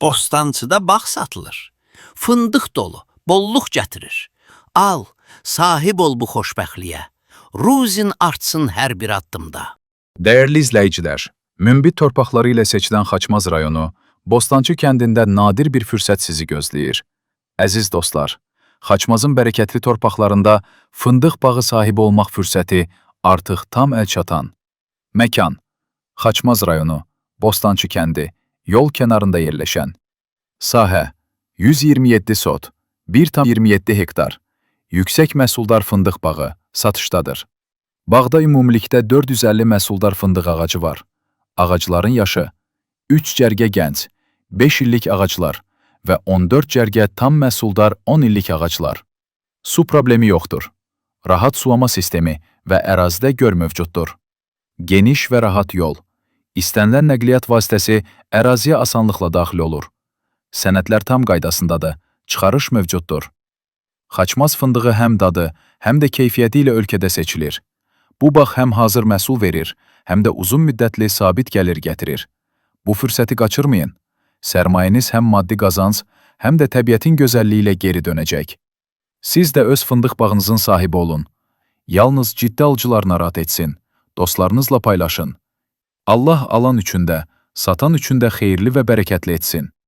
Bostancıda bağ satılır. Fındıq dolu, bolluq gətirir. Al, sahib ol bu xoşbəxtliyə. Ruzin artsın hər bir addımda. Dəyərli izləyicilər, münbit torpaqları ilə seçilən Xaçmaz rayonu, Bostancı kəndində nadir bir fürsət sizi gözləyir. Əziz dostlar, Xaçmazın bərəkətli torpaqlarında fındıq bağı sahibi olmaq fürsəti artıq tam əl çatan. Məkan: Xaçmaz rayonu, Bostancı kəndi, yol kənarında yerləşən. Sahə: 127 sot, 1,27 hektar. Yüksək məhsuldar fındıq bağı satışdadır. Bağda ümumilikdə 450 məhsuldar fındıq ağacı var. Ağacların yaşı: 3 cərgə gənc, 5 illik ağaclar və 14 cərgə tam məhsuldar 10 illik ağaclar. Su problemi yoxdur. Rahat sulama sistemi və ərazidə göl mövcuddur. Geniş və rahat yol. İstənilən nəqliyyat vasitəsi əraziyə asanlıqla daxil olur. Sənədlər tam qaydasındadır, çıxarış mövcuddur. Xaçmaz fındığı həm dadı, həm də keyfiyyəti ilə ölkədə seçilir. Bu bağ həm hazır məhsul verir, həm də uzun müddətli sabit gəlir gətirir. Bu fürsəti qaçırmayın. Sərmayeniz həm maddi qazanc, həm də təbiətin gözəlliyi ilə geri dönəcək. Siz də öz fındıq bağınızın sahibi olun. Yalnız ciddi alıcılar narahat etsin. Dostlarınızla paylaşın. Allah alan üçün də, satan üçün də xeyirli və bərəkətli etsin.